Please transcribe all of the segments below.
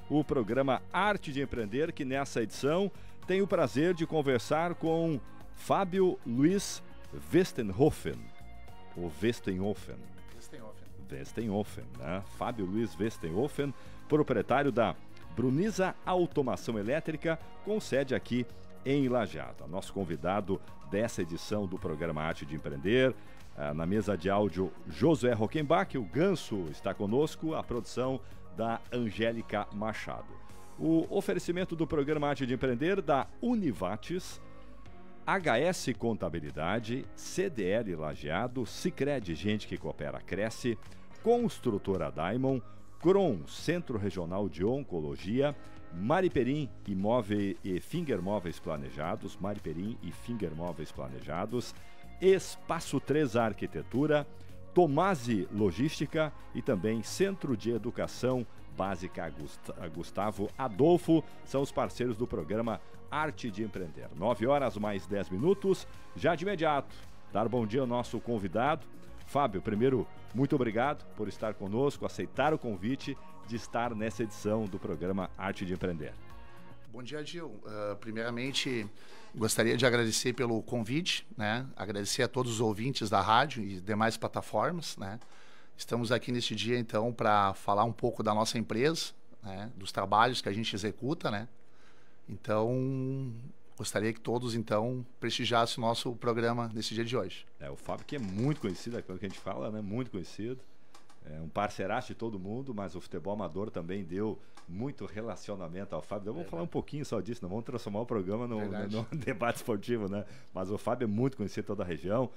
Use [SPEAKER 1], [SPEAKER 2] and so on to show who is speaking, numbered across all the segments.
[SPEAKER 1] o programa Arte de Empreender, que nessa edição tem o prazer de conversar com Fábio Luiz Westenhofen, ou Westenhofen. Westenhofen, né? Fábio Luiz Westenhofen, proprietário da Bruniza Automação Elétrica, com sede aqui em Lajeado. Nosso convidado dessa edição do programa Arte de Empreender, na mesa de áudio, Josué Rockenbach. O Ganso está conosco, a produção da Angélica Machado. O oferecimento do programa Arte de Empreender da Univates, HS Contabilidade, CDL Lajeado, Sicredi Gente que Coopera Cresce, Construtora Daimon, Cron, Centro Regional de Oncologia, Mariperim Imóvel e Finger Móveis Planejados, Mariperim e Finger Móveis Planejados, Espaço 3 Arquitetura, Tomasi Logística e também Centro de Educação Básica Gustavo Adolfo são os parceiros do programa Arte de Empreender. 9 horas mais 10 minutos. Já de imediato, dar bom dia ao nosso convidado. Fábio, primeiro, muito obrigado por estar conosco, aceitar o convite de estar nessa edição do programa Arte de Empreender.
[SPEAKER 2] Bom dia, Gil. Primeiramente, gostaria de agradecer pelo convite, né? Agradecer a todos os ouvintes da rádio e demais plataformas, né? Estamos aqui neste dia, então, para falar um pouco da nossa empresa, né? Dos trabalhos que a gente executa, né? Então, gostaria que todos, então, prestigiassem o nosso programa nesse dia de hoje.
[SPEAKER 1] O Fábio, que é muito conhecido, é aquilo que a gente fala, né? Muito conhecido. É um parceiraço de todo mundo, mas o futebol amador também deu muito relacionamento ao Fábio. Vamos falar um pouquinho só disso, não vamos transformar o programa no debate esportivo, né? Mas o Fábio é muito conhecido em toda a região,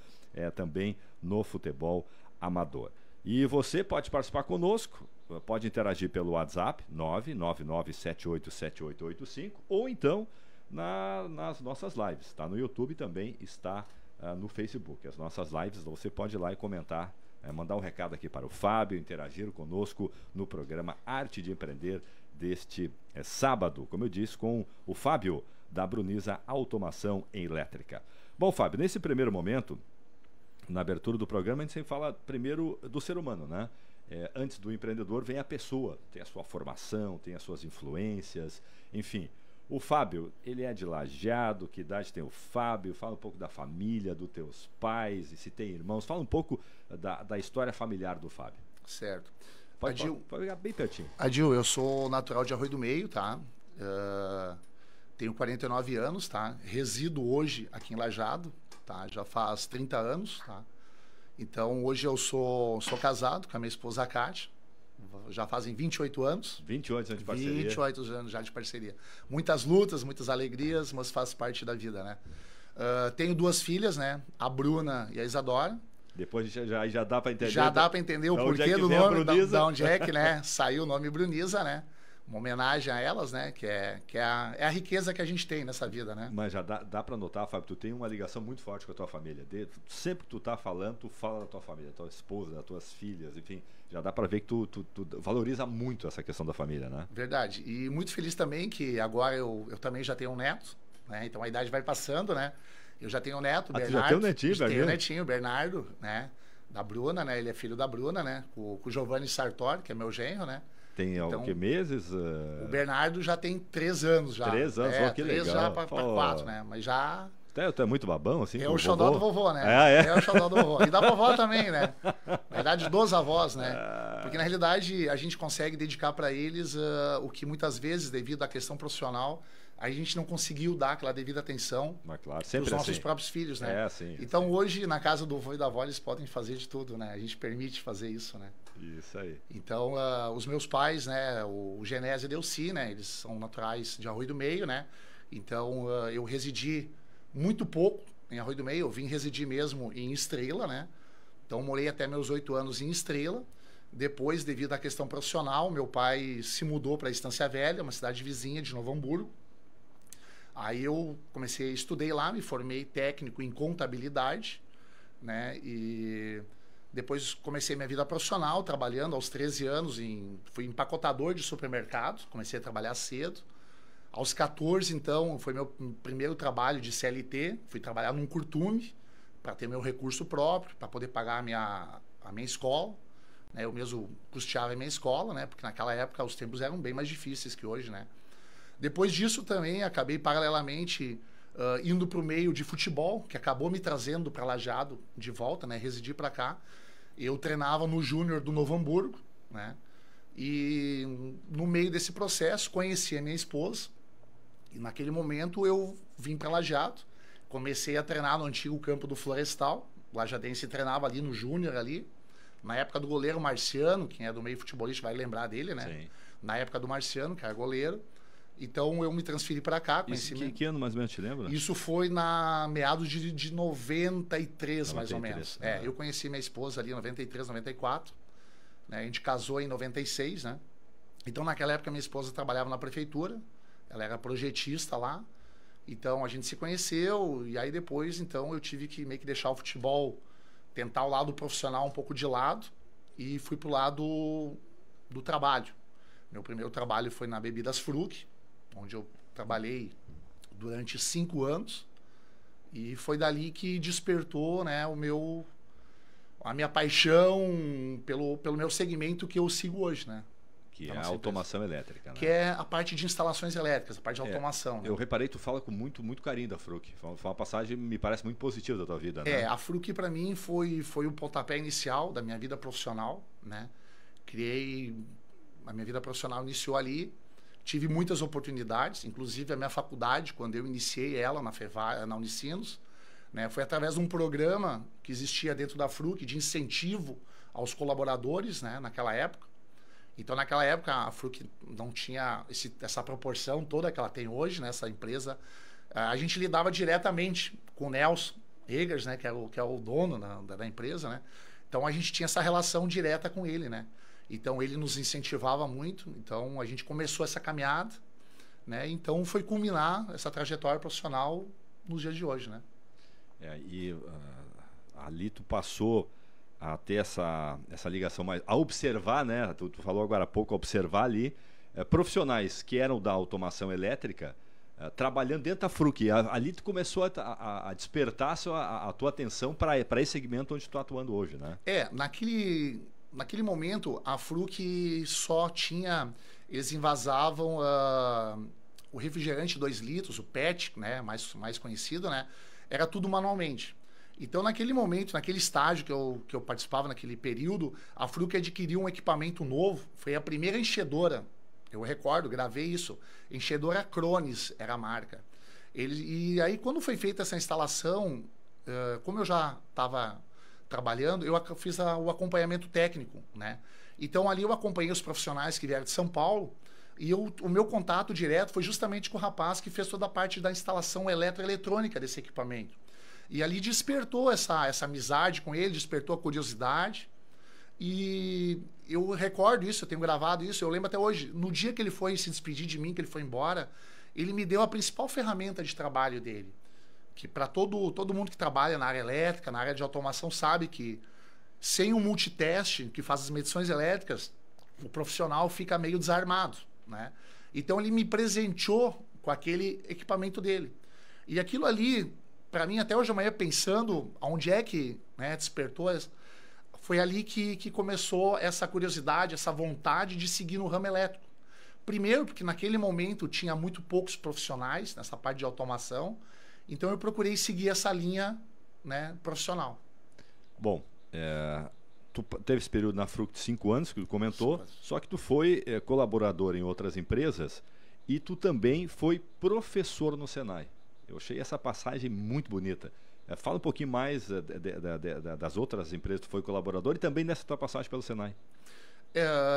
[SPEAKER 1] também no futebol amador. E você pode participar conosco, pode interagir pelo WhatsApp 999787885 ou então nas nossas lives. Está no YouTube, também está no Facebook. As nossas lives, você pode ir lá e comentar, mandar um recado aqui para o Fábio, interagir conosco no programa Arte de Empreender deste sábado, como eu disse, com o Fábio da Bruniza Automação Elétrica. Bom, Fábio, nesse primeiro momento, na abertura do programa, a gente sempre fala primeiro do ser humano, né? Antes do empreendedor vem a pessoa, tem a sua formação, tem as suas influências, enfim. O Fábio, ele é de Lajeado, que idade tem o Fábio? Fala um pouco da família, dos teus pais, e se tem irmãos. Fala um pouco da história familiar do Fábio.
[SPEAKER 2] Certo.
[SPEAKER 1] Pode pegar bem pertinho.
[SPEAKER 2] Adil, eu sou natural de Arroio do Meio, tá? Tenho 49 anos, tá? Resido hoje aqui em Lajeado, tá? Já faz 30 anos, tá? Então, hoje eu sou casado com a minha esposa, a Kátia. Já fazem 28 anos.
[SPEAKER 1] 28 anos de parceria.
[SPEAKER 2] 28 anos já de parceria. Muitas lutas, muitas alegrias, mas faz parte da vida, né? Tenho duas filhas, né? A Bruna e a Isadora.
[SPEAKER 1] Depois já dá para entender.
[SPEAKER 2] Já dá para entender o porquê do nome, da onde é que, né? Saiu o nome Bruniza, né? Uma homenagem a elas, né? Que é a riqueza que a gente tem nessa vida, né?
[SPEAKER 1] Mas já dá para notar, Fábio, tu tem uma ligação muito forte com a tua família. Sempre que tu tá falando, tu fala da tua família, da tua esposa, das tuas filhas, enfim. Já dá para ver que tu valoriza muito essa questão da família, né?
[SPEAKER 2] Verdade. E muito feliz também que agora eu também já tenho um neto, né? Então a idade vai passando, né? Eu já tenho um neto, Bernardo.
[SPEAKER 1] Já tem um netinho,
[SPEAKER 2] Tenho um netinho, Bernardo, né? Da Bruna, né? Ele é filho da Bruna, né? Com o Giovanni Sartori, que é meu genro, né?
[SPEAKER 1] Tem
[SPEAKER 2] então,
[SPEAKER 1] que meses?
[SPEAKER 2] O Bernardo já tem 3 anos já.
[SPEAKER 1] 3 anos, que
[SPEAKER 2] 3
[SPEAKER 1] legal.
[SPEAKER 2] já para 4, né? Mas já...
[SPEAKER 1] Tu é muito babão, assim?
[SPEAKER 2] É o xodó do vovô, né? É o xodó do vovô. E da vovó também, né? Na verdade, dos avós, né? Porque, na realidade, a gente consegue dedicar para eles o que muitas vezes, devido à questão profissional, a gente não conseguiu dar aquela devida atenção
[SPEAKER 1] claro,
[SPEAKER 2] para os nossos próprios filhos, né? Então, hoje, na casa do avô e da avó, eles podem fazer de tudo, né? A gente permite fazer isso, né?
[SPEAKER 1] Isso aí.
[SPEAKER 2] Então, os meus pais, né? O Genésio e a Delci, né? Eles são naturais de Arroio do Meio, né? Então, eu residi muito pouco em Arroio do Meio. Eu vim residir mesmo em Estrela, né? Então, morei até meus 8 anos em Estrela. Depois, devido à questão profissional, meu pai se mudou para Estância Velha, uma cidade vizinha de Novo Hamburgo. Aí eu estudei lá, me formei técnico em contabilidade, né? E depois comecei minha vida profissional, trabalhando aos 13 anos, fui empacotador de supermercado, comecei a trabalhar cedo. Aos 14, então, foi meu primeiro trabalho de CLT, fui trabalhar num curtume para ter meu recurso próprio, para poder pagar a minha escola. né? Eu mesmo custeava a minha escola, né? Porque naquela época os tempos eram bem mais difíceis que hoje, né? Depois disso também acabei paralelamente indo para o meio de futebol, que acabou me trazendo para Lajeado de volta, né? Residi para cá. Eu treinava no Júnior do Novo Hamburgo, né? E no meio desse processo conheci a minha esposa. E naquele momento eu vim para Lajeado. Comecei a treinar no antigo campo do Florestal. O lajadense treinava ali no Júnior ali. Na época do goleiro Marciano, quem é do meio futebolista vai lembrar dele, né?
[SPEAKER 1] Sim.
[SPEAKER 2] Na época do Marciano, que era goleiro. Então eu me transferi para cá.
[SPEAKER 1] Isso que ano mais ou menos te lembra?
[SPEAKER 2] Isso foi na meados de 93, mais ou menos. Eu conheci minha esposa ali em 93, 94. Né? A gente casou em 96, né? Então naquela época minha esposa trabalhava na prefeitura. Ela era projetista lá. Então a gente se conheceu e aí depois então eu tive que meio que deixar o futebol, tentar o lado profissional um pouco de lado e fui pro lado do trabalho. Meu primeiro trabalho foi na Bebidas Fruc, onde eu trabalhei durante 5 anos e foi dali que despertou, né, a minha paixão pelo meu segmento que eu sigo hoje, né?
[SPEAKER 1] Que é a automação elétrica, né?
[SPEAKER 2] Que é a parte de instalações elétricas, a parte de automação. Né?
[SPEAKER 1] Eu reparei que tu fala com muito carinho da Fruc. Foi uma passagem, me parece, muito positiva da tua vida, né?
[SPEAKER 2] A Fruc para mim foi o pontapé inicial da minha vida profissional, né? A minha vida profissional iniciou ali, tive muitas oportunidades, inclusive a minha faculdade, quando eu iniciei ela na Unicinos, né? Foi através de um programa que existia dentro da Fruc de incentivo aos colaboradores, né? Naquela época. Então, naquela época, a Fruc não tinha essa proporção toda que ela tem hoje, né? Essa empresa. A gente lidava diretamente com o Nelson Egers, né? Que é o dono da empresa, né? Então, a gente tinha essa relação direta com ele, né? Então, ele nos incentivava muito. Então, a gente começou essa caminhada, né? Então, foi culminar essa trajetória profissional nos dias de hoje, né?
[SPEAKER 1] Ali tu passou a ter essa ligação mais, a observar, né? Tu falou agora há pouco, observar ali profissionais que eram da automação elétrica trabalhando dentro da Fruc. Ali tu começou a despertar a tua atenção para esse segmento onde tu está atuando hoje, né?
[SPEAKER 2] Naquele momento a Fruc só tinha, eles envasavam o refrigerante 2 litros, o PET, né? Mais conhecido, né? Era tudo manualmente. Então, naquele momento, naquele estágio que eu participava, naquele período, a Fruc adquiriu um equipamento novo. Foi a primeira enchedora. Eu recordo, gravei isso. Enchedora Cronis era a marca. E aí, quando foi feita essa instalação, como eu já estava trabalhando, eu fiz o acompanhamento técnico, né? Então, ali eu acompanhei os profissionais que vieram de São Paulo e o meu contato direto foi justamente com o rapaz que fez toda a parte da instalação eletroeletrônica desse equipamento. E ali despertou essa amizade com ele, despertou a curiosidade. E eu recordo isso, eu tenho gravado isso, eu lembro até hoje. No dia que ele foi se despedir de mim, que ele foi embora, ele me deu a principal ferramenta de trabalho dele. Que para todo mundo que trabalha na área elétrica, na área de automação, sabe que sem um multiteste que faz as medições elétricas, o profissional fica meio desarmado, né? Então ele me presenteou com aquele equipamento dele. E aquilo ali, para mim, até hoje amanhã, pensando onde é que, né, despertou, foi ali que começou essa curiosidade, essa vontade de seguir no ramo elétrico. Primeiro, porque naquele momento tinha muito poucos profissionais nessa parte de automação, então eu procurei seguir essa linha, né, profissional.
[SPEAKER 1] Bom, tu teve esse período na Fruc de 5 anos, que tu comentou, só que tu foi colaborador em outras empresas e tu também foi professor no Senai. Eu achei essa passagem muito bonita. Fala um pouquinho mais das outras empresas que tu foi colaborador e também dessa tua passagem pelo Senai.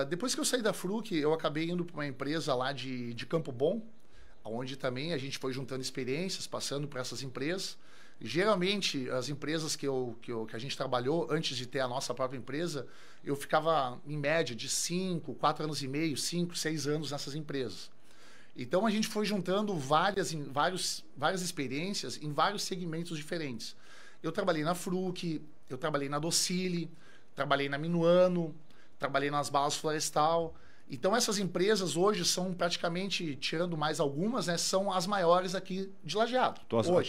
[SPEAKER 2] Depois que eu saí da Fruc, eu acabei indo para uma empresa lá de Campo Bom, onde também a gente foi juntando experiências, passando por essas empresas. Geralmente, as empresas que a gente trabalhou, antes de ter a nossa própria empresa, eu ficava, em média, de 5, 4 anos e meio, 5, 6 anos nessas empresas. Então, a gente foi juntando várias experiências em vários segmentos diferentes. Eu trabalhei na Fruc, eu trabalhei na Docile, trabalhei na Minuano, trabalhei nas Balas Florestal. Então essas empresas hoje são praticamente, tirando mais algumas, né, são as maiores aqui de Lajeado.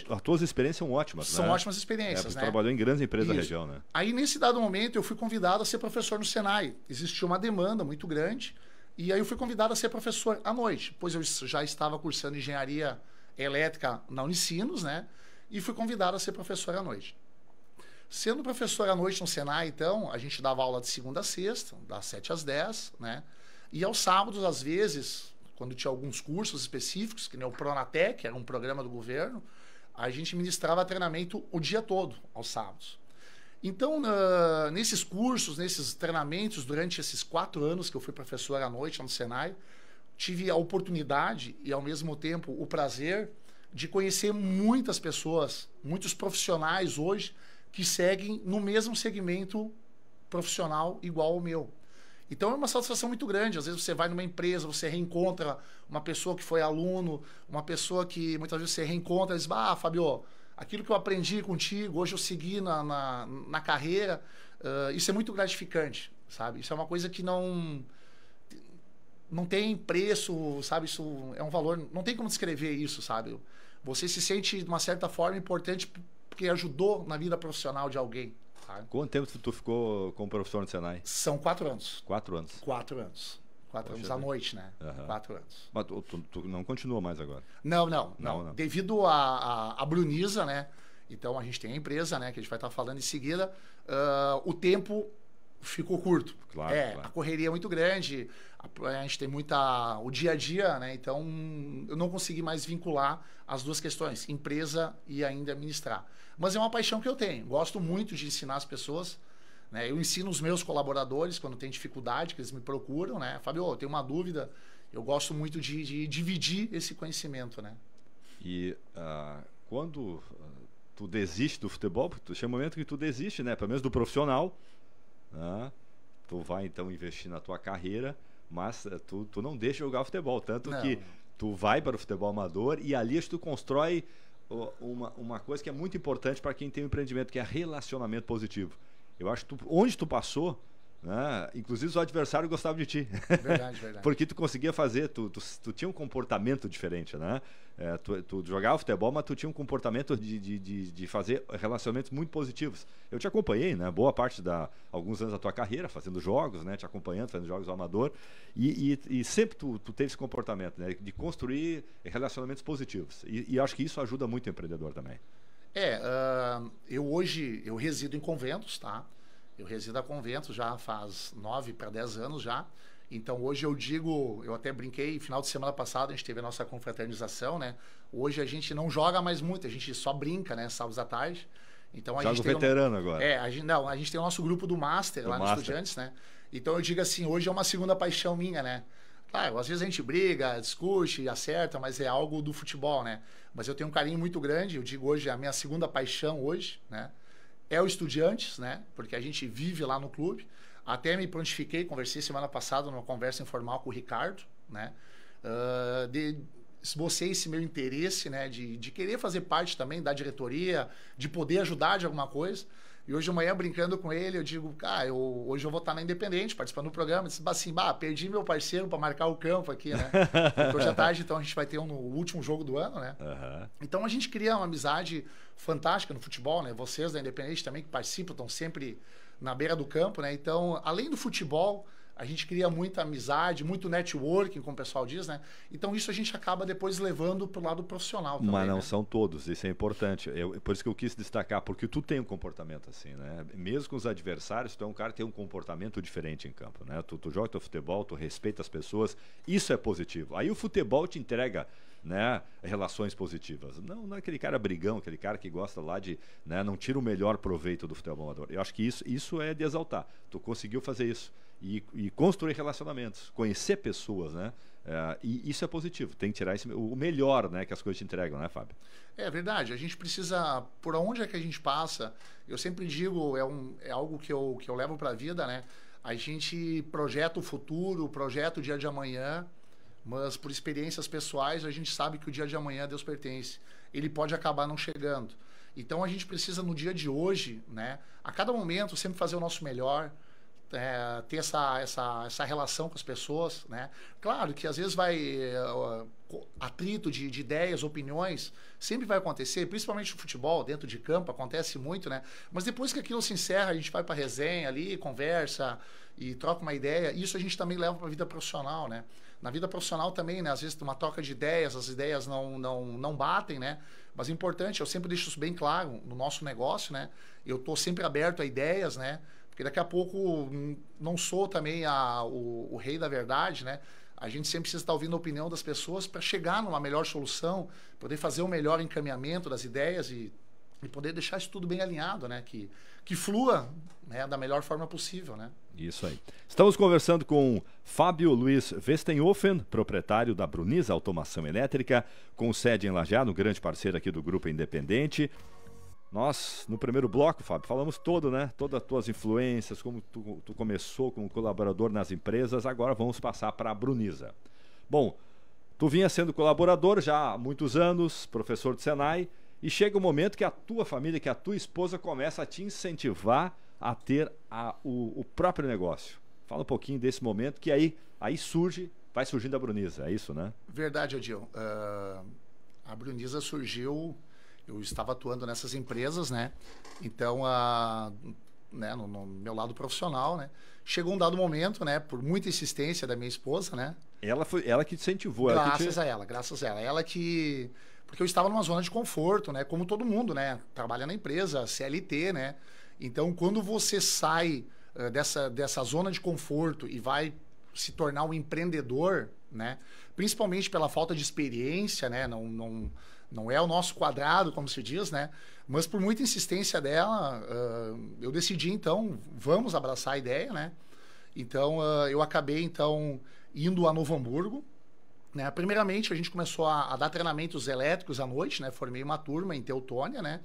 [SPEAKER 1] As tuas experiências são ótimas,
[SPEAKER 2] São ótimas experiências,
[SPEAKER 1] você trabalhou em grandes empresas da região, né?
[SPEAKER 2] Aí nesse dado momento eu fui convidado a ser professor no Senai. Existia uma demanda muito grande e aí eu fui convidado a ser professor à noite, pois eu já estava cursando engenharia elétrica na Unicinos, né? E fui convidado a ser professor à noite. Sendo professor à noite no Senai, então, a gente dava aula de segunda a sexta, das 7 às 10, né? E aos sábados, às vezes, quando tinha alguns cursos específicos, que nem o Pronatec, era um programa do governo, a gente ministrava treinamento o dia todo, aos sábados. Então, nesses cursos, nesses treinamentos, durante esses 4 anos que eu fui professor à noite no Senai, tive a oportunidade e, ao mesmo tempo, o prazer de conhecer muitas pessoas, muitos profissionais hoje, que seguem no mesmo segmento profissional igual ao meu. Então é uma satisfação muito grande. Às vezes você vai numa empresa, você reencontra uma pessoa que foi aluno, uma pessoa que muitas vezes você reencontra e diz, Fabio, aquilo que eu aprendi contigo, hoje eu segui na carreira, isso é muito gratificante, sabe? Isso é uma coisa que não tem preço, sabe? Isso é um valor, não tem como descrever isso, sabe? Você se sente, de uma certa forma, importante porque ajudou na vida profissional de alguém. Sabe?
[SPEAKER 1] Quanto tempo tu ficou como professor no Senai?
[SPEAKER 2] São 4 anos.
[SPEAKER 1] 4 anos?
[SPEAKER 2] 4 anos. 4 anos à noite, né? 4 anos.
[SPEAKER 1] Mas tu não continua mais agora?
[SPEAKER 2] Não. Devido a Brunisa, né? Então a gente tem a empresa, né? Que a gente vai estar falando em seguida. O tempo ficou curto.
[SPEAKER 1] Claro.
[SPEAKER 2] A correria é muito grande. A gente tem o dia a dia, né? Então eu não consegui mais vincular as duas questões, empresa e ainda administrar. Mas é uma paixão que eu tenho. Gosto muito de ensinar as pessoas. Né? Eu ensino os meus colaboradores quando tem dificuldade, que eles me procuram, né? Fábio, eu tenho uma dúvida. Eu gosto muito de dividir esse conhecimento, né?
[SPEAKER 1] E quando tu desiste do futebol, porque chega um momento que tu desiste, né? Pelo menos do profissional, né? Tu vai então investir na tua carreira, mas tu não deixa de jogar futebol, tanto que tu vai para o futebol amador e ali tu constrói uma coisa que é muito importante para quem tem um empreendimento, que é relacionamento positivo. Eu acho que onde tu passou, né, inclusive os adversários gostavam de ti.
[SPEAKER 2] Verdade.
[SPEAKER 1] Porque tu conseguia fazer, tu tinha um comportamento diferente, né? Tu jogava futebol, mas tu tinha um comportamento de fazer relacionamentos muito positivos. Eu te acompanhei, né? Boa parte alguns anos da tua carreira, fazendo jogos, né? Te acompanhando, fazendo jogos ao amador. E sempre tu teve esse comportamento, né? De construir relacionamentos positivos. E acho que isso ajuda muito o empreendedor também.
[SPEAKER 2] Eu resido em Conventos, tá? Eu resido a Conventos já faz 9 para 10 anos já. Então hoje eu até brinquei, final de semana passado a gente teve a nossa confraternização, né? Hoje a gente não joga mais muito, a gente só brinca, né? Sábados à tarde. Então a
[SPEAKER 1] Joga
[SPEAKER 2] gente
[SPEAKER 1] o veterano agora.
[SPEAKER 2] a gente tem o nosso grupo do Master lá no Estudiantes, né? Então eu digo assim, hoje é uma segunda paixão minha, né? Claro, às vezes a gente briga, discute, acerta, mas é algo do futebol, né? Mas eu tenho um carinho muito grande, eu digo hoje, a minha segunda paixão hoje, né? É o Estudiantes, né? Porque a gente vive lá no clube. Até me prontifiquei, conversei semana passada numa conversa informal com o Ricardo, né? Esbocei esse meu interesse, né? De querer fazer parte também da diretoria, de poder ajudar de alguma coisa. E hoje de manhã, brincando com ele, eu digo, hoje eu vou estar na Independente, participando do programa. Eu disse assim, perdi meu parceiro para marcar o campo aqui, né? Porque hoje à tarde, então, a gente vai ter no último jogo do ano, né? Então a gente cria uma amizade fantástica no futebol, né? Vocês da Independente também que participam, estão sempre na beira do campo, né? Então, além do futebol, a gente cria muita amizade, muito networking, como o pessoal diz, né? Então isso a gente acaba depois levando para o lado profissional também.
[SPEAKER 1] Mas não,
[SPEAKER 2] né?
[SPEAKER 1] São todos, isso é importante. Por isso que eu quis destacar, porque tu tem um comportamento assim, né? Mesmo com os adversários, tu é um cara que tem um comportamento diferente em campo, né? Tu joga teu futebol, tu respeita as pessoas, isso é positivo. Aí o futebol te entrega, né, relações positivas. Não é aquele cara brigão, aquele cara que gosta lá de, né, não tira o melhor proveito do futebol amador. Eu acho que isso é de exaltar. Tu conseguiu fazer isso. E construir relacionamentos, conhecer pessoas, né? E isso é positivo, tem que tirar o melhor, né, que as coisas te entregam, né, Fábio?
[SPEAKER 2] É verdade, a gente precisa, por onde é que a gente passa, eu sempre digo, é algo que eu levo para a vida, né? A gente projeta o futuro, projeta o dia de amanhã, mas por experiências pessoais a gente sabe que o dia de amanhã a Deus pertence. Ele pode acabar não chegando. Então a gente precisa no dia de hoje, né, a cada momento sempre fazer o nosso melhor, ter essa relação com as pessoas, né? Claro que às vezes vai atrito de ideias, opiniões, sempre vai acontecer, principalmente no futebol, dentro de campo, acontece muito, né? Mas depois que aquilo se encerra, a gente vai para resenha ali, conversa e troca uma ideia. Isso a gente também leva para a vida profissional, né? Na vida profissional também, né? Às vezes tem uma troca de ideias, as ideias não batem, né? Mas é importante, eu sempre deixo isso bem claro no nosso negócio, né? Eu estou sempre aberto a ideias, né? Porque daqui a pouco não sou também o rei da verdade, né? A gente sempre precisa estar ouvindo a opinião das pessoas para chegar numa melhor solução, poder fazer um melhor encaminhamento das ideias e poder deixar isso tudo bem alinhado, né? Que flua, né, da melhor forma possível, né?
[SPEAKER 1] Isso aí. Estamos conversando com Fábio Luiz Westenhofen, proprietário da Bruniza Automação Elétrica, com sede em Lajeado, um grande parceiro aqui do Grupo Independente. Nós, no primeiro bloco, Fábio, falamos todo, né? Todas as tuas influências, como tu começou como colaborador nas empresas, agora vamos passar para a Bruniza. Bom, tu vinha sendo colaborador já há muitos anos, professor de Senai, e chega o momento que a tua família, que a tua esposa começa a te incentivar a ter o próprio negócio. Fala um pouquinho desse momento que aí vai surgindo a Bruniza, é isso, né?
[SPEAKER 2] Verdade, Odil. A Bruniza surgiu... Eu estava atuando nessas empresas, né? Então, né, no meu lado profissional, né? Chegou um dado momento, né? Por muita insistência da minha esposa, né?
[SPEAKER 1] Ela que te incentivou.
[SPEAKER 2] Graças a ela. Ela que... Porque eu estava numa zona de conforto, né? Como todo mundo, né? Trabalha na empresa, CLT, né? Então, quando você sai dessa zona de conforto e vai se tornar um empreendedor, né? Principalmente pela falta de experiência, né? Não é o nosso quadrado, como se diz, né? Mas por muita insistência dela, eu decidi, então, vamos abraçar a ideia, né? Então, eu acabei, então, indo a Novo Hamburgo, né? Primeiramente, a gente começou a dar treinamentos elétricos à noite, né? Formei uma turma em Teutônia, né?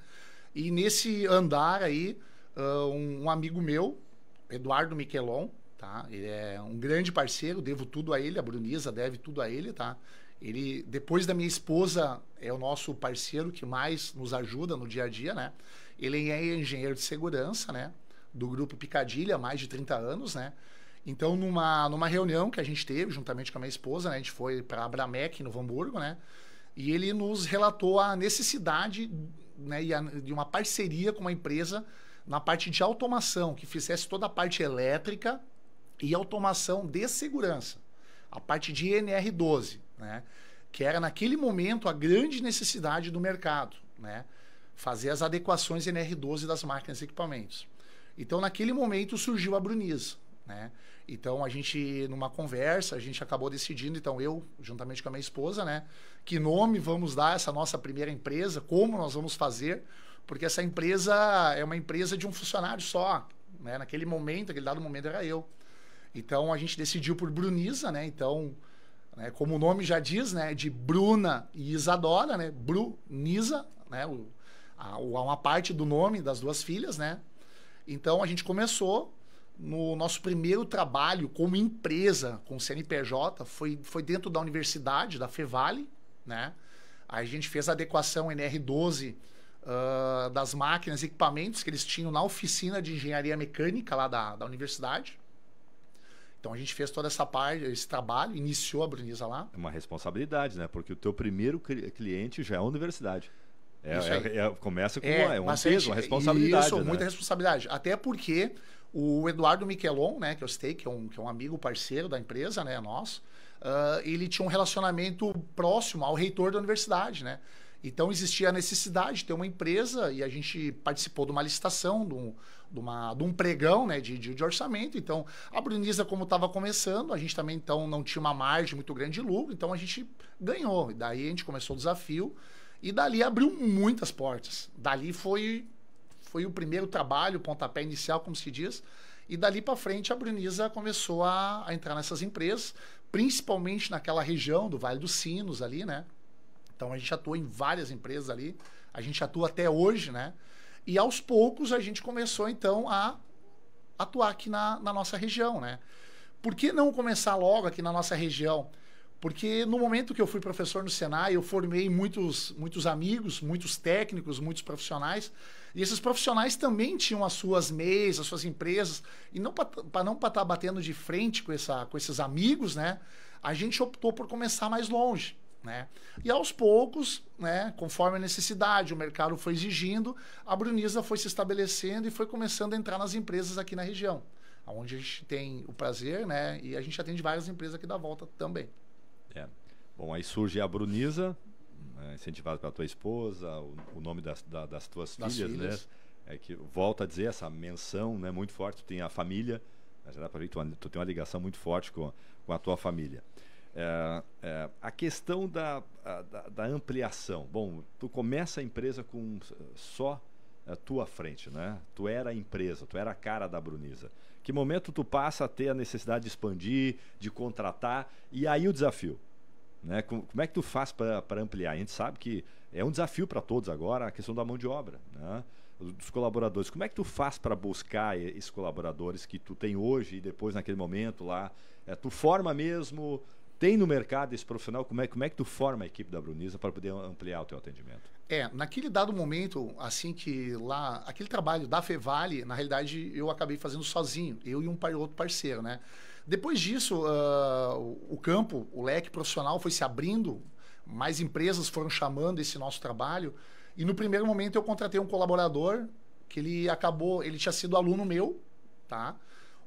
[SPEAKER 2] E nesse andar aí, um amigo meu, Eduardo Miquelon, tá? Ele é um grande parceiro, devo tudo a ele, a Bruniza deve tudo a ele, tá? Ele, depois da minha esposa, é o nosso parceiro que mais nos ajuda no dia a dia, né? Ele é engenheiro de segurança, né? Do Grupo Picadilha, há mais de 30 anos, né? Então, numa reunião que a gente teve, juntamente com a minha esposa, né? A gente foi para a Abramec, em Novo Hamburgo, né? E ele nos relatou a necessidade, né, de uma parceria com uma empresa na parte de automação, que fizesse toda a parte elétrica e automação de segurança. A parte de NR12, né? Que era naquele momento a grande necessidade do mercado, né? Fazer as adequações NR12 das máquinas e equipamentos. Então, naquele momento surgiu a Bruniza, né? Então, a gente, numa conversa, a gente acabou decidindo, então eu, juntamente com a minha esposa, né? Que nome vamos dar a essa nossa primeira empresa, como nós vamos fazer, porque essa empresa é uma empresa de um funcionário só, né? Naquele momento, aquele dado momento era eu. Então, a gente decidiu por Bruniza, né? Então, né, como o nome já diz, né? De Bruna e Isadora, né? Bruniza, né? Uma parte do nome das duas filhas, né? Então, a gente começou no nosso primeiro trabalho como empresa com CNPJ, foi dentro da universidade, da Fevale, né? Aí a gente fez a adequação NR12 das máquinas e equipamentos que eles tinham na oficina de engenharia mecânica lá da universidade. Então a gente fez toda essa parte, esse trabalho, iniciou a Bruniza lá.
[SPEAKER 1] É uma responsabilidade, né? Porque o teu primeiro cliente já é a universidade. Começa com um peso, uma responsabilidade. Isso,
[SPEAKER 2] né? Muita responsabilidade. Até porque o Eduardo Miquelon, né, que eu citei, que é um amigo parceiro da empresa, né, nosso, ele tinha um relacionamento próximo ao reitor da universidade, né? Então existia a necessidade de ter uma empresa e a gente participou de uma licitação, de um pregão, né, de orçamento. Então a Bruniza, como estava começando, a gente também então não tinha uma margem muito grande de lucro, então a gente ganhou. E daí a gente começou o desafio e dali abriu muitas portas. Dali foi o primeiro trabalho, o pontapé inicial, como se diz. E dali para frente a Bruniza começou a entrar nessas empresas, principalmente naquela região do Vale dos Sinos ali, né? Então a gente atua em várias empresas ali, a gente atua até hoje, né? E aos poucos a gente começou então a atuar aqui na nossa região, né? Por que não começar logo aqui na nossa região? Porque no momento que eu fui professor no Senai, eu formei muitos amigos, muitos técnicos, muitos profissionais. E esses profissionais também tinham as suas MEIs, as suas empresas. E não para não estar batendo de frente com esses amigos, né? A gente optou por começar mais longe, né? E aos poucos, né, conforme a necessidade, o mercado foi exigindo, a Brunisa foi se estabelecendo e foi começando a entrar nas empresas aqui na região, onde a gente tem o prazer, né? E a gente atende várias empresas aqui da volta também.
[SPEAKER 1] Bom, aí surge a Brunisa, incentivado pela tua esposa, o nome das tuas filhas, né? Que volta a dizer essa menção, né, muito forte. Tu tem a família, já dá para ver que tu tem uma ligação muito forte com a tua família. A questão da ampliação. Bom, tu começa a empresa com só a tua frente, né? Tu era a empresa, tu era a cara da Brunisa. Que momento tu passa a ter a necessidade de expandir, de contratar, e aí o desafio? Né? Como é que tu faz para ampliar? A gente sabe que é um desafio para todos agora a questão da mão de obra, né? Dos colaboradores. Como é que tu faz para buscar esses colaboradores que tu tem hoje e depois naquele momento lá? Tu forma mesmo? Tem no mercado esse profissional? Como é que tu forma a equipe da Brunisa para poder ampliar o teu atendimento?
[SPEAKER 2] Naquele dado momento, assim que lá, aquele trabalho da Fevale, na realidade eu acabei fazendo sozinho, eu e outro parceiro, né? Depois disso, o campo, o leque profissional foi se abrindo, mais empresas foram chamando esse nosso trabalho, e no primeiro momento eu contratei um colaborador que ele tinha sido aluno meu, tá?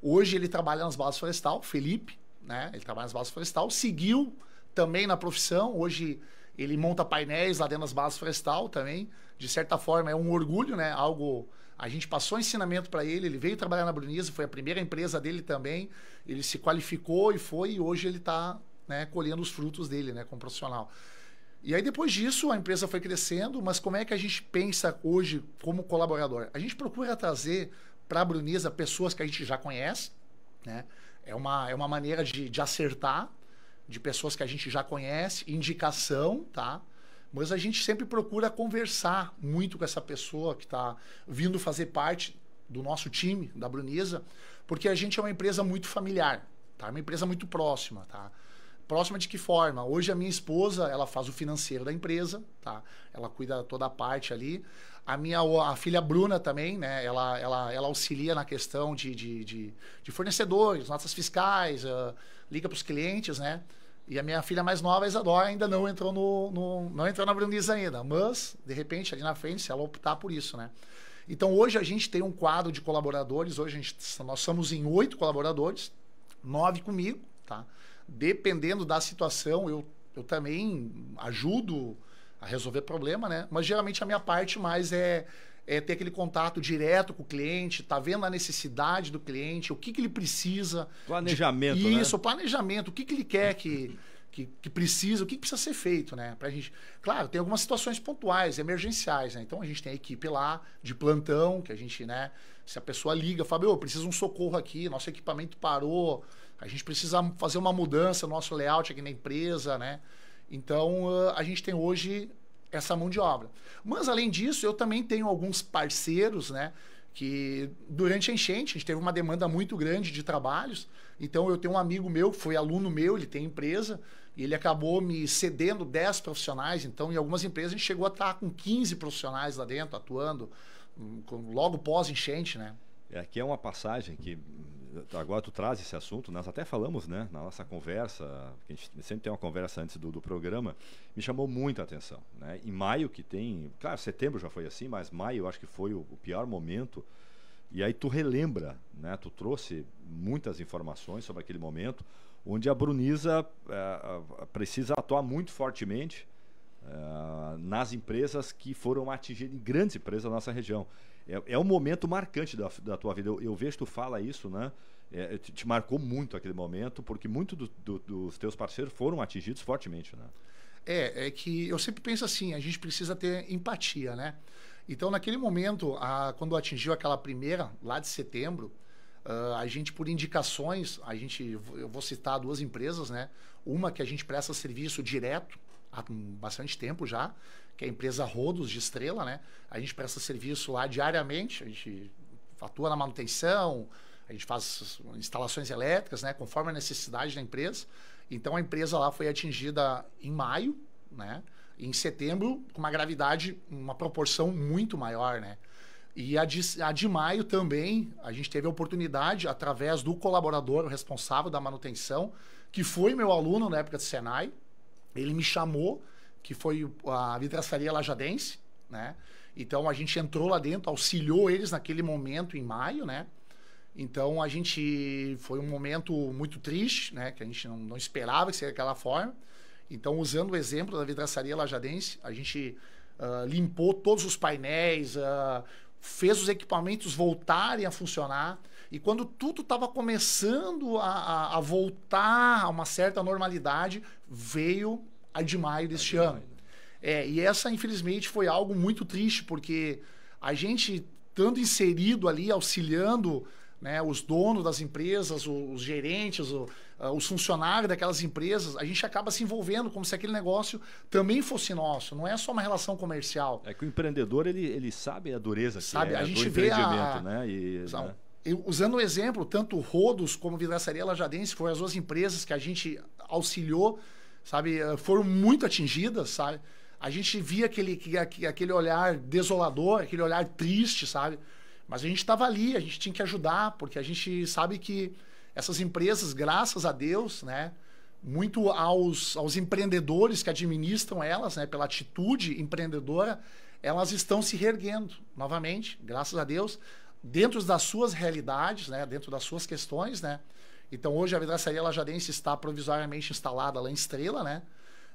[SPEAKER 2] Hoje ele trabalha nas bases florestal, Felipe, né? Ele trabalha nas bases florestal, seguiu também na profissão, hoje ele monta painéis lá dentro das bases florestal também, de certa forma é um orgulho, né? A gente passou ensinamento para ele veio trabalhar na Brunisa, foi a primeira empresa dele também, ele se qualificou e hoje ele está, né, colhendo os frutos dele, né, como profissional. E aí depois disso a empresa foi crescendo, mas como é que a gente pensa hoje como colaborador? A gente procura trazer para a Brunisa pessoas que a gente já conhece, né? É uma maneira de acertar, de pessoas que a gente já conhece, indicação, tá? Mas a gente sempre procura conversar muito com essa pessoa que está vindo fazer parte do nosso time, da Brunisa, porque a gente é uma empresa muito familiar, tá? Uma empresa muito próxima, tá? Próxima de que forma? Hoje a minha esposa, ela faz o financeiro da empresa, tá? Ela cuida toda a parte ali. A filha Bruna também, né? Ela auxilia na questão de fornecedores, notas fiscais, liga para os clientes, né? E a minha filha mais nova, a Isadora, ainda não entrou não entrou na Brunisa ainda, mas de repente ali na frente, se ela optar por isso, né? Então hoje a gente tem um quadro de colaboradores, nós somos em 8 colaboradores, 9 comigo, tá? Dependendo da situação, eu também ajudo a resolver problema, né? Mas geralmente a minha parte mais é ter aquele contato direto com o cliente, tá vendo a necessidade do cliente, o que ele precisa.
[SPEAKER 1] Planejamento,
[SPEAKER 2] né? Isso,
[SPEAKER 1] né?
[SPEAKER 2] Planejamento, o que ele quer que precisa, o que precisa ser feito, né? Pra gente... Claro, tem algumas situações pontuais, emergenciais, né? Então a gente tem a equipe lá de plantão, que a gente, né? Se a pessoa liga, fala, eu preciso de um socorro aqui, nosso equipamento parou, a gente precisa fazer uma mudança no nosso layout aqui na empresa, né? Então a gente tem hoje essa mão de obra. Mas, além disso, eu também tenho alguns parceiros, né? Que durante a enchente, a gente teve uma demanda muito grande de trabalhos. Então, eu tenho um amigo meu, que foi aluno meu, ele tem empresa, e ele acabou me cedendo 10 profissionais. Então, em algumas empresas, a gente chegou a estar com 15 profissionais lá dentro, atuando, logo pós-enchente, né?
[SPEAKER 1] Aqui é uma passagem que agora tu traz esse assunto, nós até falamos, né, na nossa conversa, que a gente sempre tem uma conversa antes do programa, me chamou muita atenção, né? Em maio que tem, claro, setembro já foi assim, mas maio eu acho que foi o pior momento, e aí tu relembra, né, tu trouxe muitas informações sobre aquele momento, onde a Brunisa precisa atuar muito fortemente nas empresas que foram atingidas, em grandes empresas da nossa região. É um momento marcante da tua vida. Eu vejo que tu fala isso, né? Te marcou muito aquele momento, porque muitos dos teus parceiros foram atingidos fortemente, né?
[SPEAKER 2] É que eu sempre penso assim, a gente precisa ter empatia, né? Então, naquele momento, quando atingiu aquela primeira, lá de setembro, a gente, por indicações, eu vou citar 2 empresas, né? Uma que a gente presta serviço direto, há bastante tempo já, que é a empresa Rodos de Estrela, né? A gente presta serviço lá diariamente, a gente atua na manutenção, a gente faz instalações elétricas, né? Conforme a necessidade da empresa. Então a empresa lá foi atingida em maio, né? Em setembro, com uma gravidade, uma proporção muito maior, né? E a de maio também, a gente teve a oportunidade, através do colaborador, o responsável da manutenção, que foi meu aluno na época do Senai, ele me chamou, que foi a vidraçaria Lajadense, né? Então a gente entrou lá dentro, auxiliou eles naquele momento em maio, né? Então a gente foi um momento muito triste, né? Que a gente não esperava que seria daquela forma. Então, usando o exemplo da vidraçaria Lajadense, a gente limpou todos os painéis, fez os equipamentos voltarem a funcionar. E quando tudo estava começando a voltar a uma certa normalidade, veio a de maio deste ano. E essa, infelizmente, foi algo muito triste, porque a gente, estando inserido ali, auxiliando, né, os donos das empresas, os gerentes, os funcionários daquelas empresas, a gente acaba se envolvendo como se aquele negócio também fosse nosso. Não é só uma relação comercial.
[SPEAKER 1] É que o empreendedor, ele sabe a dureza que
[SPEAKER 2] sabe,
[SPEAKER 1] é
[SPEAKER 2] a gente
[SPEAKER 1] do
[SPEAKER 2] vê
[SPEAKER 1] empreendimento, né?
[SPEAKER 2] Usando o exemplo, tanto Rodos como Vidraçaria Lajadense foram as duas empresas que a gente auxiliou, sabe? Foram muito atingidas, sabe? A gente via aquele olhar desolador, aquele olhar triste, sabe? Mas a gente estava ali, a gente tinha que ajudar, porque a gente sabe que essas empresas, graças a Deus, né, muito aos empreendedores que administram elas, né, pela atitude empreendedora, elas estão se reerguendo novamente, graças a Deus, dentro das suas realidades, né, dentro das suas questões, né. Então hoje a vidraçaria Lajadense está provisoriamente instalada lá em Estrela, né.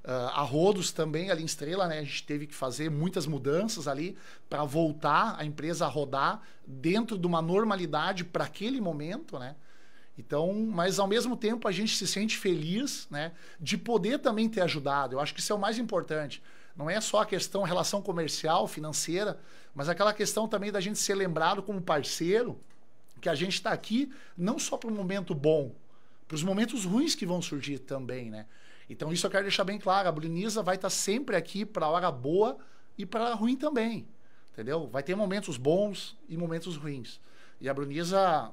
[SPEAKER 2] A Rodos também ali em Estrela, né? A gente teve que fazer muitas mudanças ali para voltar a empresa a rodar dentro de uma normalidade para aquele momento, né? Então, mas ao mesmo tempo a gente se sente feliz, né, de poder também ter ajudado. Eu acho que isso é o mais importante. Não é só a questão relação comercial, financeira, mas aquela questão também da gente ser lembrado como parceiro, que a gente está aqui não só para o momento bom, para os momentos ruins que vão surgir também, né? Então isso eu quero deixar bem claro, a Brunisa vai estar sempre aqui para a hora boa e para a ruim também, entendeu? Vai ter momentos bons e momentos ruins. E a Brunisa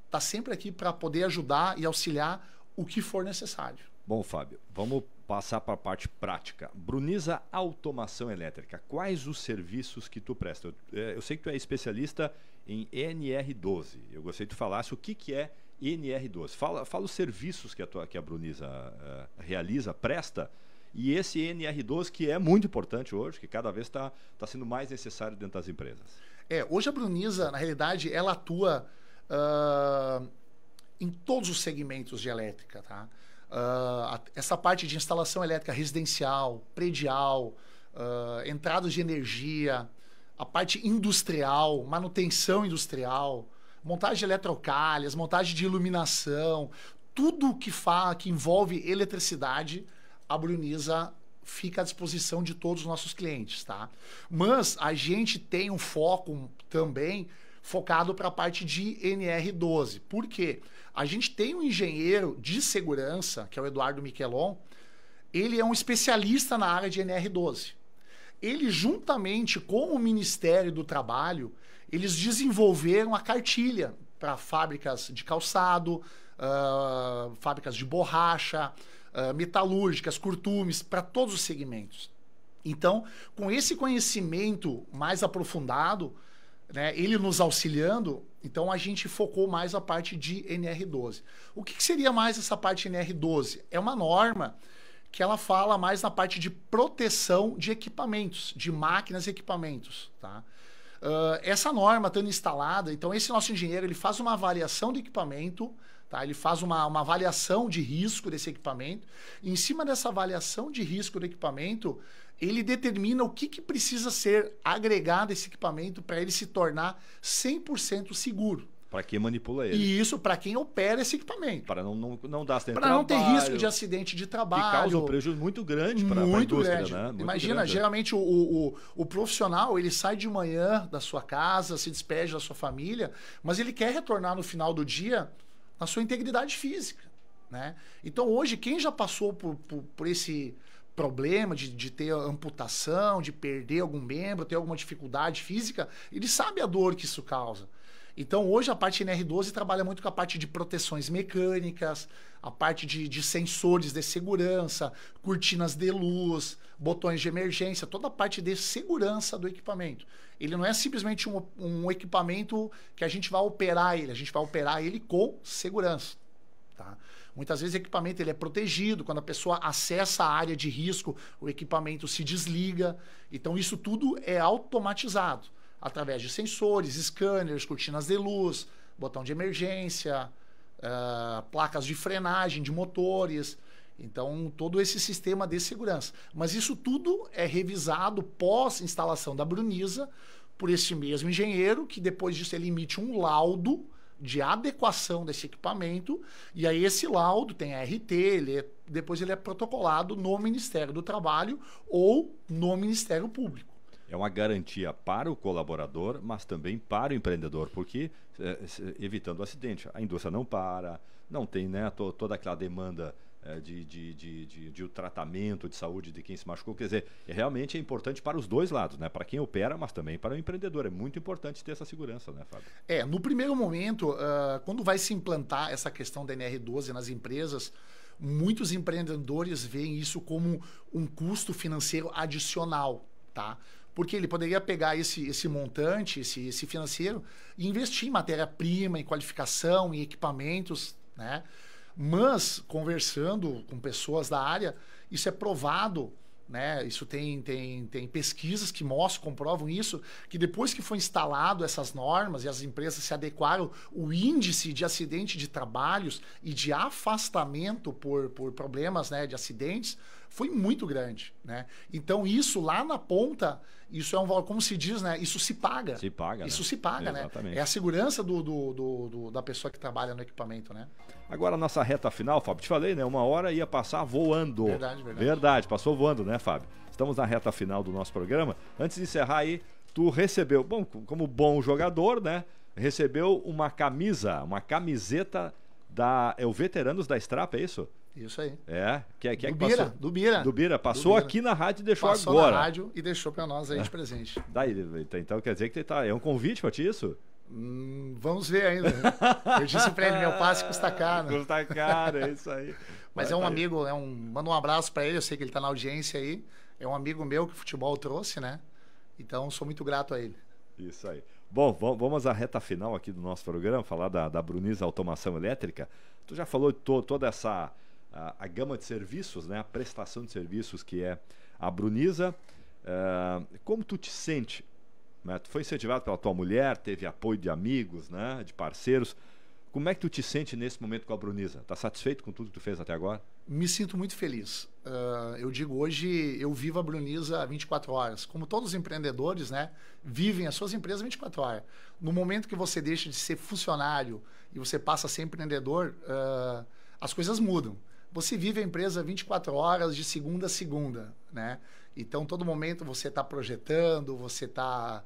[SPEAKER 2] está sempre aqui para poder ajudar e auxiliar o que for necessário.
[SPEAKER 1] Bom, Fábio, vamos passar para a parte prática. Brunisa Automação Elétrica, quais os serviços que tu presta? Eu sei que tu é especialista em NR12, eu gostaria que tu falasse o que é NR12. Fala os serviços que a Brunisa realiza, presta, e esse NR12 que é muito importante hoje, que cada vez está sendo mais necessário dentro das empresas.
[SPEAKER 2] Hoje a Brunisa, na realidade, ela atua em todos os segmentos de elétrica, tá? Essa parte de instalação elétrica residencial, predial, entradas de energia, a parte industrial, manutenção industrial, montagem de eletrocalhas, montagem de iluminação, tudo que envolve eletricidade, a Brunisa fica à disposição de todos os nossos clientes, tá? Mas a gente tem um foco também focado para a parte de NR12. Por quê? A gente tem um engenheiro de segurança, que é o Eduardo Miquelon, ele é um especialista na área de NR12. Ele, juntamente com o Ministério do Trabalho, eles desenvolveram a cartilha para fábricas de calçado, fábricas de borracha, metalúrgicas, curtumes, para todos os segmentos. Então, com esse conhecimento mais aprofundado, né, ele nos auxiliando, então a gente focou mais a parte de NR12. O que seria mais essa parte NR12? É uma norma que ela fala mais na parte de proteção de equipamentos, de máquinas e equipamentos, tá? Essa norma estando instalada, então esse nosso engenheiro ele faz uma avaliação do equipamento, tá? Ele faz uma avaliação de risco desse equipamento, e em cima dessa avaliação de risco do equipamento, ele determina o que precisa ser agregado a esse equipamento para ele se tornar 100% seguro.
[SPEAKER 1] Para quem manipula ele.
[SPEAKER 2] E isso para quem opera esse equipamento.
[SPEAKER 1] Para não dar acidente de trabalho.
[SPEAKER 2] Para não ter risco de acidente de trabalho.
[SPEAKER 1] Que causa um prejuízo muito grande para a indústria.
[SPEAKER 2] Grande.
[SPEAKER 1] Né? Muito
[SPEAKER 2] Imagina,
[SPEAKER 1] grande.
[SPEAKER 2] Geralmente o profissional ele sai de manhã da sua casa, se despede da sua família, mas ele quer retornar no final do dia na sua integridade física. Né? Então hoje, quem já passou por esse problema de ter amputação, de perder algum membro, ter alguma dificuldade física, ele sabe a dor que isso causa. Então, hoje a parte NR12 trabalha muito com a parte de proteções mecânicas, a parte de sensores de segurança, cortinas de luz, botões de emergência, toda a parte de segurança do equipamento. Ele não é simplesmente um equipamento que a gente vai operar ele, a gente vai operar ele com segurança. Tá? Muitas vezes o equipamento ele é protegido, quando a pessoa acessa a área de risco, o equipamento se desliga. Então, isso tudo é automatizado, através de sensores, scanners, cortinas de luz, botão de emergência, placas de frenagem de motores. Então, todo esse sistema de segurança. Mas isso tudo é revisado pós-instalação da Brunisa por esse mesmo engenheiro, que depois disso ele emite um laudo de adequação desse equipamento, e aí esse laudo tem a RT, depois ele é protocolado no Ministério do Trabalho ou no Ministério Público.
[SPEAKER 1] É uma garantia para o colaborador, mas também para o empreendedor, porque evitando o acidente, a indústria não para, não tem, né, toda aquela demanda de tratamento de saúde de quem se machucou. Quer dizer, realmente é importante para os dois lados, né? Para quem opera, mas também para o empreendedor. É muito importante ter essa segurança, né, Fábio?
[SPEAKER 2] No primeiro momento, quando vai se implantar essa questão da NR12 nas empresas, muitos empreendedores veem isso como um custo financeiro adicional, tá? Porque ele poderia pegar esse montante, esse financeiro, e investir em matéria-prima, em qualificação, em equipamentos, né? Mas, conversando com pessoas da área, isso é provado, né? Isso tem pesquisas que mostram, comprovam isso, que depois que foi instalado essas normas e as empresas se adequaram, o índice de acidente de trabalhos e de afastamento por problemas, né, de acidentes foi muito grande, né? Então, isso lá na ponta, isso é um valor, como se diz, né? Isso se paga.
[SPEAKER 1] Se paga,
[SPEAKER 2] isso
[SPEAKER 1] né?
[SPEAKER 2] se paga,
[SPEAKER 1] Exatamente.
[SPEAKER 2] né? É a segurança da pessoa que trabalha no equipamento, né?
[SPEAKER 1] Agora, nossa reta final, Fábio, te falei, né? 1 hora ia passar voando. Verdade, passou voando, né, Fábio? Estamos na reta final do nosso programa. Antes de encerrar aí, tu recebeu, bom, como bom jogador, né? Recebeu uma camiseta é o Veteranos da Strapa, é isso?
[SPEAKER 2] Isso aí.
[SPEAKER 1] Do Bira. Passou aqui na rádio e deixou agora. Passou
[SPEAKER 2] na rádio e deixou para nós aí de presente.
[SPEAKER 1] Daí, então quer dizer que é um convite para ti isso?
[SPEAKER 2] Vamos ver ainda. Eu disse para ele, meu passe custa caro.
[SPEAKER 1] Custa caro, é isso aí.
[SPEAKER 2] Mas é um amigo, manda um abraço para ele, eu sei que ele tá na audiência aí. É um amigo meu que o futebol trouxe, né? Então, sou muito grato a ele.
[SPEAKER 1] Isso aí. Bom, vamos à reta final aqui do nosso programa, falar da Brunisa Automação Elétrica. Tu já falou de toda essa a gama de serviços, né? A prestação de serviços que é a Brunisa. Como tu te sente? Né? Tu foi incentivado pela tua mulher, teve apoio de amigos, né? De parceiros. Como é que tu te sente nesse momento com a Brunisa? Tá satisfeito com tudo que tu fez até agora?
[SPEAKER 2] Me sinto muito feliz. Eu digo, hoje eu vivo a Brunisa 24 horas. Como todos os empreendedores, né, vivem as suas empresas 24 horas. No momento que você deixa de ser funcionário e você passa a ser empreendedor, as coisas mudam. Você vive a empresa 24 horas de segunda a segunda, né? Então, todo momento você está projetando, você está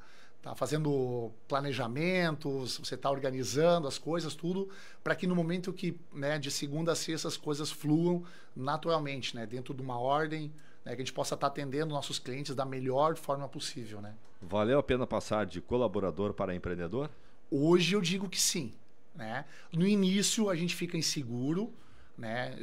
[SPEAKER 2] fazendo planejamentos, você está organizando as coisas, tudo, para que no momento que, né, de segunda a sexta as coisas fluam naturalmente, né, dentro de uma ordem, né, que a gente possa estar atendendo nossos clientes da melhor forma possível, né?
[SPEAKER 1] Valeu a pena passar de colaborador para empreendedor?
[SPEAKER 2] Hoje eu digo que sim, né? No início a gente fica inseguro, né?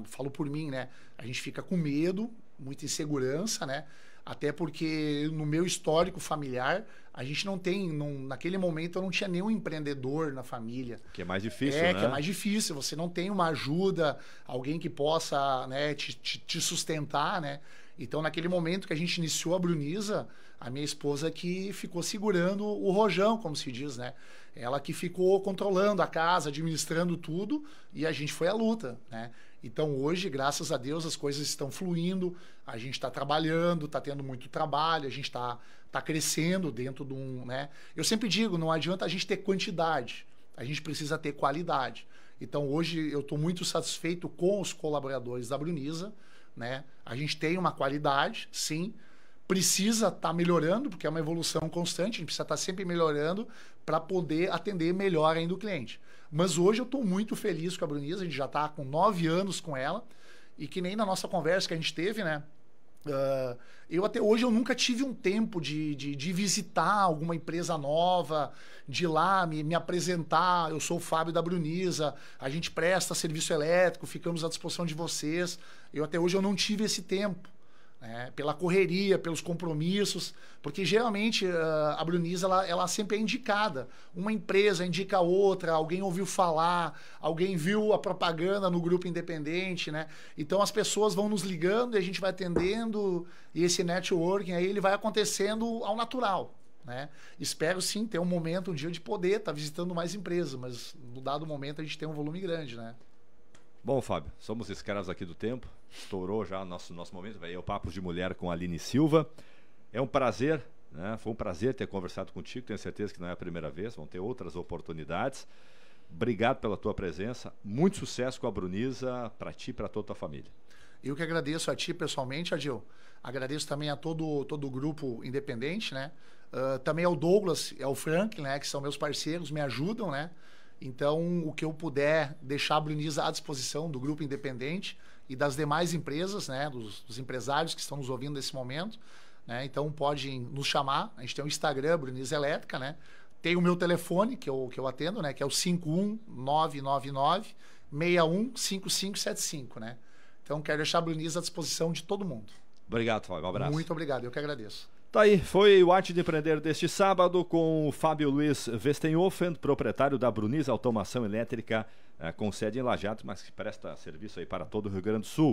[SPEAKER 2] Falo por mim, né? A gente fica com medo, muita insegurança, né? Até porque no meu histórico familiar, a gente não tem, naquele momento eu não tinha nenhum empreendedor na família.
[SPEAKER 1] Que é mais difícil, né?
[SPEAKER 2] Que é mais difícil. Você não tem uma ajuda, alguém que possa, né, te sustentar, né? Então, naquele momento que a gente iniciou a Brunisa, a minha esposa que ficou segurando o rojão, como se diz, né? Ela que ficou controlando a casa, administrando tudo, e a gente foi à luta, né? Então, hoje, graças a Deus, as coisas estão fluindo, a gente está trabalhando, está tendo muito trabalho, a gente está crescendo dentro de um, né? Eu sempre digo, não adianta a gente ter quantidade, a gente precisa ter qualidade. Então, hoje, eu estou muito satisfeito com os colaboradores da Brunisa, né? A gente tem uma qualidade, sim, precisa estar melhorando, porque é uma evolução constante, a gente precisa estar sempre melhorando para poder atender melhor ainda o cliente. Mas hoje eu estou muito feliz com a Brunisa, a gente já está com 9 anos com ela, e que nem na nossa conversa que a gente teve, né? Eu até hoje eu nunca tive um tempo de visitar alguma empresa nova, de ir lá me apresentar. Eu sou o Fábio da Brunisa, a gente presta serviço elétrico, ficamos à disposição de vocês. Até hoje eu não tive esse tempo, né? Pela correria, pelos compromissos, porque geralmente a Brunisa ela sempre é indicada. Uma empresa indica outra, alguém ouviu falar, alguém viu a propaganda no grupo independente, né? Então as pessoas vão nos ligando e a gente vai atendendo, e esse networking aí ele vai acontecendo ao natural, né? Espero sim ter um momento, um dia de poder estar visitando mais empresas, mas no dado momento a gente tem um volume grande, né?
[SPEAKER 1] Bom, Fábio, somos escravos aqui do tempo. Estourou já nosso momento. Vai aí o Papos de Mulher com a Aline Silva. É um prazer, né? Foi um prazer ter conversado contigo. Tenho certeza que não é a primeira vez. Vão ter outras oportunidades. Obrigado pela tua presença. Muito sucesso com a Brunisa para ti e para toda a tua família.
[SPEAKER 2] Eu que agradeço a ti pessoalmente, Adil. Agradeço também a todo o grupo independente, né? Também ao Douglas, ao Frank, né? Que são meus parceiros, me ajudam, né? Então, o que eu puder deixar a Brunisa à disposição do grupo independente e das demais empresas, né, dos empresários que estão nos ouvindo nesse momento, né? Então, podem nos chamar. A gente tem o Instagram, Brunisa Elétrica, né? Tem o meu telefone, que eu atendo, né, que é o 51999-615575, né? Então, quero deixar a Brunisa à disposição de todo mundo.
[SPEAKER 1] Obrigado, Fábio. Um abraço.
[SPEAKER 2] Muito obrigado. Eu que agradeço.
[SPEAKER 1] Tá aí, foi o Arte de Empreender deste sábado com o Fábio Luiz Westenhofen, proprietário da Brunisa Automação Elétrica, com sede em Lajeado, mas que presta serviço aí para todo o Rio Grande do Sul.